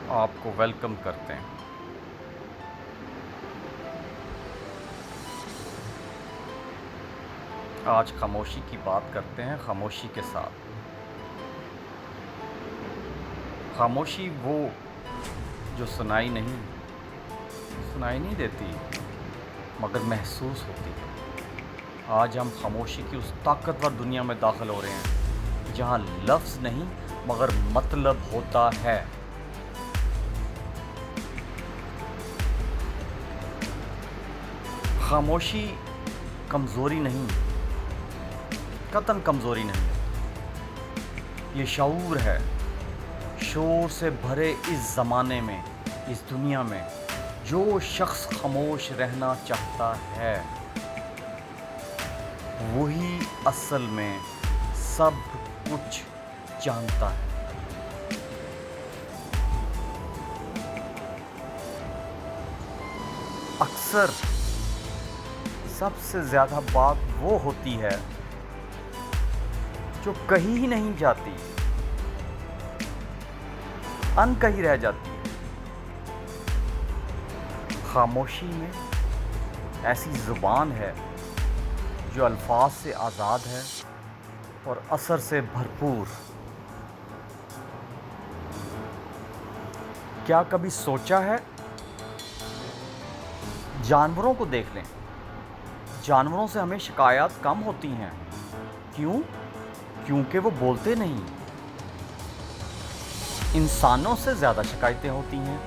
آپ کو ویلکم کرتے ہیں۔ آج خاموشی کی بات کرتے ہیں خاموشی کے ساتھ۔ خاموشی وہ جو سنائی نہیں دیتی مگر محسوس ہوتی ہے۔ آج ہم خاموشی کی اس طاقتور دنیا میں داخل ہو رہے ہیں جہاں لفظ نہیں مگر مطلب ہوتا ہے۔ خاموشی کمزوری نہیں، قطعاً کمزوری نہیں، یہ شعور ہے۔ شور سے بھرے اس زمانے میں، اس دنیا میں جو شخص خاموش رہنا چاہتا ہے وہی اصل میں سب کچھ جانتا ہے۔ اکثر سب سے زیادہ بات وہ ہوتی ہے جو کہیں ہی نہیں جاتی، ان کہیں رہ جاتی ہے۔ خاموشی میں ایسی زبان ہے جو الفاظ سے آزاد ہے اور اثر سے بھرپور۔ کیا کبھی سوچا ہے؟ جانوروں کو دیکھ لیں، جانوروں سے ہمیں شکایات کم ہوتی ہیں۔ کیوں؟ کیونکہ وہ بولتے نہیں۔ انسانوں سے زیادہ شکایتیں ہوتی ہیں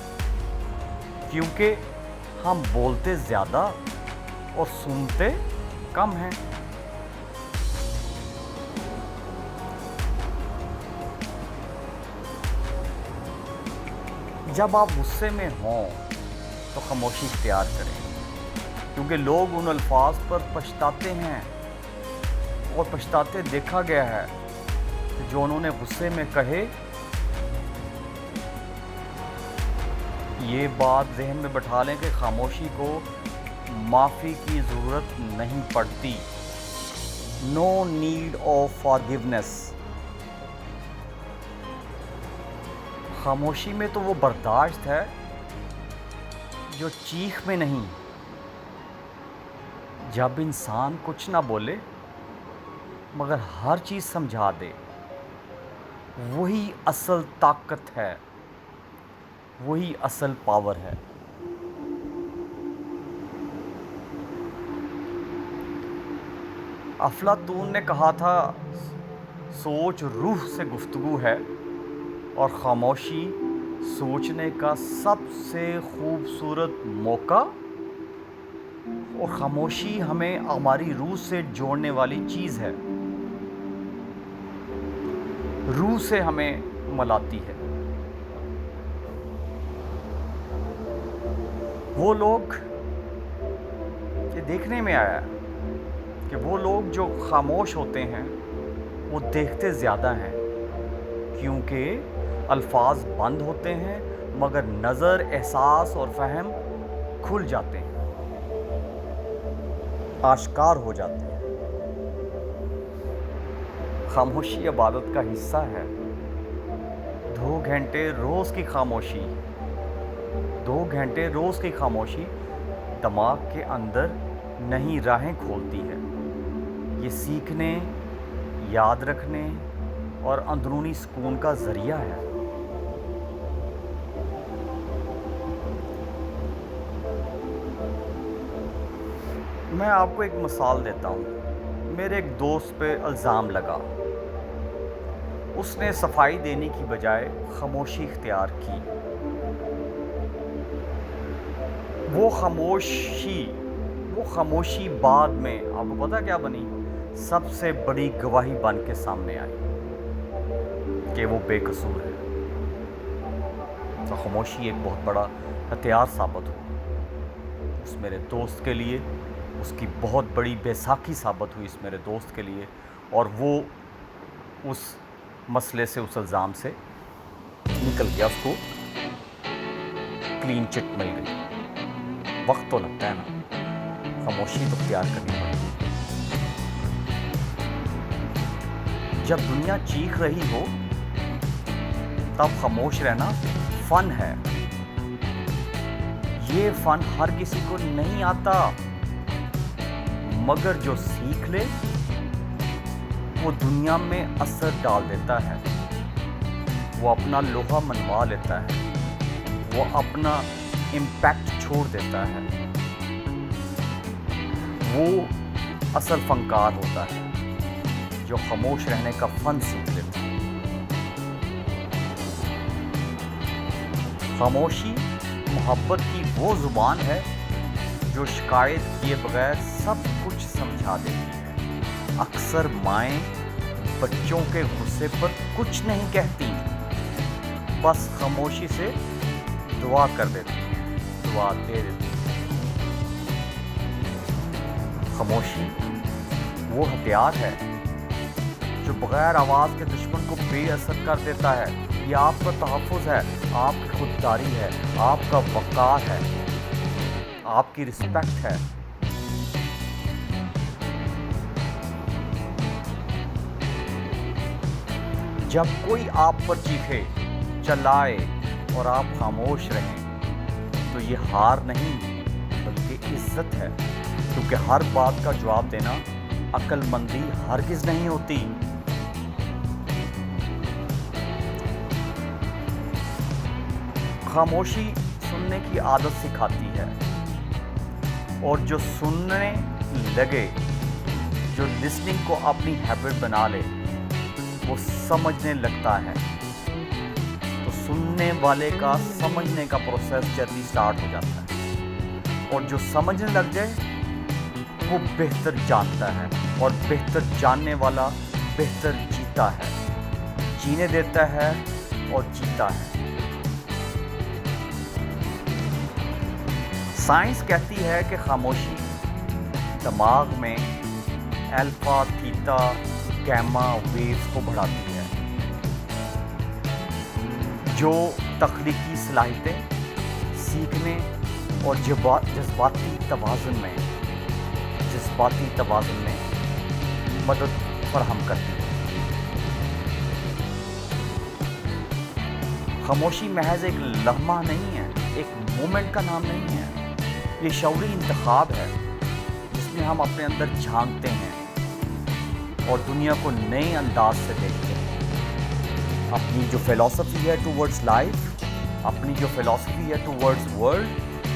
کیونکہ ہم بولتے زیادہ اور سنتے کم ہیں۔ جب آپ غصے میں ہوں تو خاموشی اختیار کریں، کیونکہ لوگ ان الفاظ پر پچھتاتے ہیں اور پچھتاتے دیکھا گیا ہے کہ جو انہوں نے غصے میں کہے۔ یہ بات ذہن میں بٹھا لیں کہ خاموشی کو معافی کی ضرورت نہیں پڑتی۔ No need of forgiveness. خاموشی میں تو وہ برداشت ہے جو چیخ میں نہیں۔ جب انسان کچھ نہ بولے مگر ہر چیز سمجھا دے، وہی اصل طاقت ہے، وہی اصل پاور ہے۔ افلاطون نے کہا تھا، سوچ روح سے گفتگو ہے اور خاموشی سوچنے کا سب سے خوبصورت موقع، اور خاموشی ہمیں ہماری روح سے جوڑنے والی چیز ہے، روح سے ہمیں ملاتی ہے۔ وہ لوگ، یہ دیکھنے میں آیا کہ وہ لوگ جو خاموش ہوتے ہیں وہ دیکھتے زیادہ ہیں، کیونکہ الفاظ بند ہوتے ہیں مگر نظر، احساس اور فہم کھل جاتے ہیں، آشکار ہو جاتے ہیں۔ خاموشی عبادت کا حصہ ہے۔ 2 گھنٹے روز کی خاموشی، 2 گھنٹے روز کی خاموشی دماغ کے اندر نئی راہیں کھولتی ہے۔ یہ سیکھنے، یاد رکھنے اور اندرونی سکون کا ذریعہ ہے۔ میں آپ کو ایک مثال دیتا ہوں۔ میرے ایک دوست پہ الزام لگا۔ اس نے صفائی دینے کی بجائے خاموشی اختیار کی۔ وہ خاموشی بعد میں آپ کو پتہ کیا بنی؟ سب سے بڑی گواہی بن کے سامنے آئی کہ وہ بے قصور ہے۔ تو خاموشی ایک بہت بڑا ہتھیار ثابت ہوئی اس میرے دوست کے لیے، اس کی بہت بڑی بیساکھی ثابت ہوئی اس میرے دوست کے لیے، اور وہ اس مسئلے سے، اس الزام سے نکل گیا، اس کو کلین چٹ مل گئی۔ وقت تو لگتا ہے نا، خاموشی تو اختیار کرنی پڑتی ہے۔ جب دنیا چیخ رہی ہو تب خاموش رہنا فن ہے. یہ فن ہر کسی کو نہیں آتا، مگر جو سیکھ لے وہ دنیا میں اثر ڈال دیتا ہے، وہ اپنا لوہا منوا لیتا ہے، وہ اپنا امپیکٹ چھوڑ دیتا ہے. وہ اصل فنکار ہوتا ہے جو خاموش رہنے کا فن سیکھ لیتا ہے. خاموشی محبت کی وہ زبان ہے جو شکایت کیے بغیر سب کچھ سمجھا دیتی ہے. اکثر مائیں بچوں کے غصے پر کچھ نہیں کہتی، بس خاموشی سے دعا کر دیتی ہیں، دعا دے دیتی ہیں. خاموشی وہ ہتھیار ہے جو بغیر آواز کے دشمن کو بے اثر کر دیتا ہے. یہ آپ کا تحفظ ہے، آپ کی خودداری ہے، آپ کا وقار ہے، آپ کی رسپیکٹ ہے. جب کوئی آپ پر چیخے، چلائے اور آپ خاموش رہیں تو یہ ہار نہیں بلکہ عزت ہے، کیونکہ ہر بات کا جواب دینا عقل مندی ہرگز نہیں ہوتی. خاموشی سننے کی عادت سکھاتی ہے، اور جو سننے لگے، جو لسننگ کو اپنی ہیبٹ بنا لے، وہ سمجھنے لگتا ہے. تو سننے والے کا سمجھنے کا پروسیس جلدی سٹارٹ ہو جاتا ہے، اور جو سمجھنے لگ جائے وہ بہتر جانتا ہے، اور بہتر جاننے والا بہتر جیتا ہے، جینے دیتا ہے اور جیتا ہے. سائنس کہتی ہے کہ خاموشی دماغ میں الفا، تھیٹا، گیما ویوز کو بڑھاتی ہے، جو تخلیقی صلاحیتیں، سیکھنے اور جذباتی توازن میں مدد فراہم کرتی ہے. خاموشی محض ایک لمحہ نہیں ہے، ایک مومنٹ کا نام نہیں ہے. یہ شعوری انتخاب ہے جس میں ہم اپنے اندر جھانکتے ہیں اور دنیا کو نئے انداز سے دیکھتے ہیں. اپنی جو فلسفی ہے ٹوورڈز لائف، اپنی جو فلسفی ہے ٹوورڈز ورلڈ،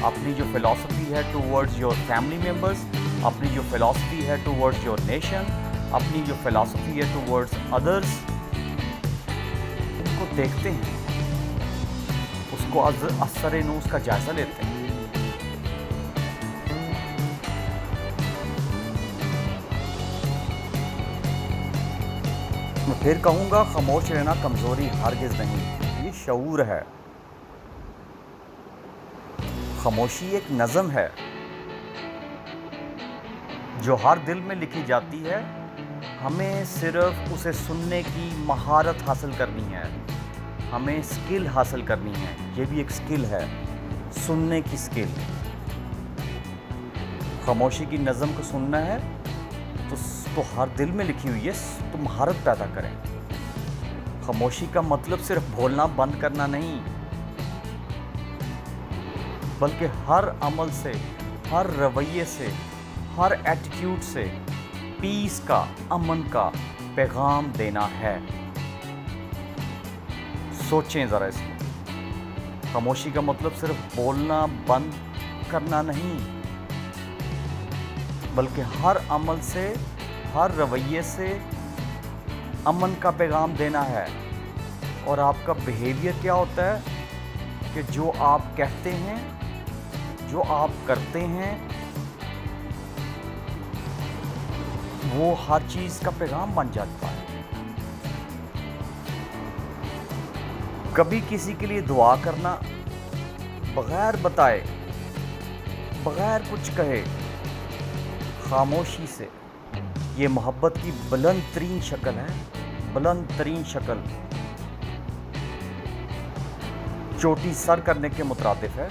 اپنی جو فلسفی ہے ٹوورڈز یور فیملی ممبرز، اپنی جو فلسفی ہے ٹوورڈز یور نیشن، اپنی جو فلسفی ہے ٹوورڈز ادرز، ان کو دیکھتے ہیں، اس کو اثر نو اس کا جائزہ لیتے ہیں. میں پھر کہوں گا، خاموش رہنا کمزوری ہرگز نہیں، یہ شعور ہے. خاموشی ایک نظم ہے جو ہر دل میں لکھی جاتی ہے. ہمیں صرف اسے سننے کی مہارت حاصل کرنی ہے، ہمیں سکل حاصل کرنی ہے. یہ بھی ایک سکل ہے، سننے کی سکل. خاموشی کی نظم کو سننا ہے تو ہر دل میں لکھی ہوئی ہے، تو مہارت پیدا کریں. خاموشی کا مطلب صرف بولنا بند کرنا نہیں، بلکہ ہر عمل سے، ہر رویے سے، ہر ایٹیٹیوڈ سے پیس کا، امن کا پیغام دینا ہے. سوچیں ذرا اس کو. خاموشی کا مطلب صرف بولنا بند کرنا نہیں، بلکہ ہر عمل سے، ہر رویے سے امن کا پیغام دینا ہے. اور آپ کا بیہیویئر کیا ہوتا ہے کہ جو آپ کہتے ہیں، جو آپ کرتے ہیں، وہ ہر چیز کا پیغام بن جاتا ہے. کبھی کسی کے لیے دعا کرنا بغیر بتائے، بغیر کچھ کہے، خاموشی سے، یہ محبت کی بلند ترین شکل ہے، بلند ترین شکل. چوٹی سر کرنے کے مترادف ہے.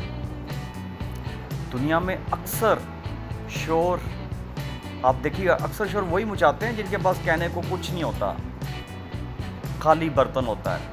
دنیا میں اکثر شور، آپ دیکھیے، اکثر شور وہی مچاتے ہیں جن کے پاس کہنے کو کچھ نہیں ہوتا، خالی برتن ہوتا ہے.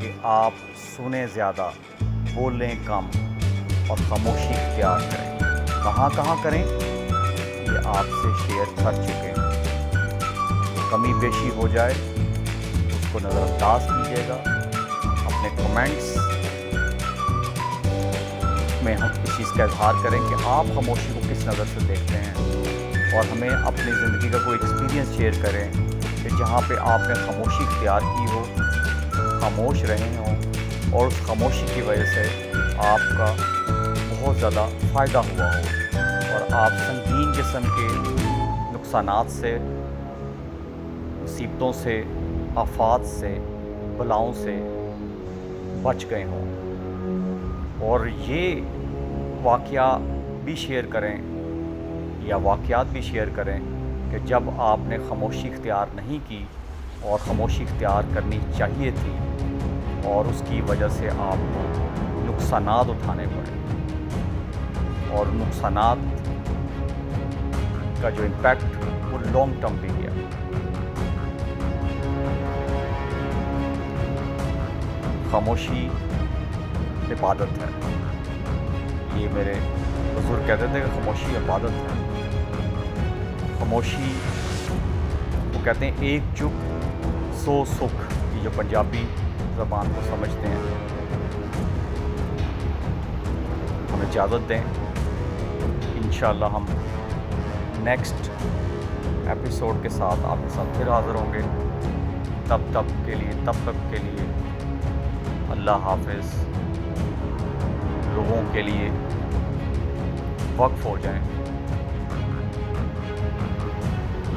کہ آپ سنیں زیادہ، بولیں کم اور خاموشی اختیار کریں۔ کہاں کہاں کریں یہ آپ سے شیئر کر چکے ہیں۔ کمی بیشی ہو جائے اس کو نظر انداز کیجیے گا۔ اپنے کمنٹس میں ہم اس چیز کا اظہار کریں کہ آپ خاموشی کو کس نظر سے دیکھتے ہیں، اور ہمیں اپنی زندگی کا کوئی ایکسپیرینس شیئر کریں کہ جہاں پہ آپ نے خاموشی اختیار کی ہو، خاموش رہے ہوں اور اس خاموشی کی وجہ سے آپ کا بہت زیادہ فائدہ ہوا ہو اور آپ سنگین قسم کے نقصانات سے، مصیبتوں سے، آفات سے، بلاؤں سے بچ گئے ہوں۔ اور یہ واقعہ بھی شیئر کریں یا واقعات بھی شیئر کریں کہ جب آپ نے خاموشی اختیار نہیں کی اور خاموشی اختیار کرنی چاہیے تھی اور اس کی وجہ سے آپ کو نقصانات اٹھانے پڑے، اور نقصانات کا جو امپیکٹ وہ لانگ ٹرم بھی گیا۔ خاموشی عبادت ہے، یہ میرے بزرگ کہتے تھے کہ خاموشی عبادت ہے۔ خاموشی وہ کہتے ہیں ایک چپ سو سکھ، یہ جو پنجابی زبان کو سمجھتے ہیں۔ ہمیں اجازت دیں، انشاءاللہ ہم نیکسٹ ایپیسوڈ کے ساتھ آپ کے ساتھ پھر حاضر ہوں گے۔ تب تک کے لیے اللہ حافظ۔ لوگوں کے لیے وقف ہو جائیں،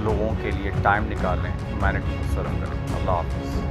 لوگوں کے لیے ٹائم نکالیں، ہیومینٹی کو سرو کریں۔ اللہ حافظ۔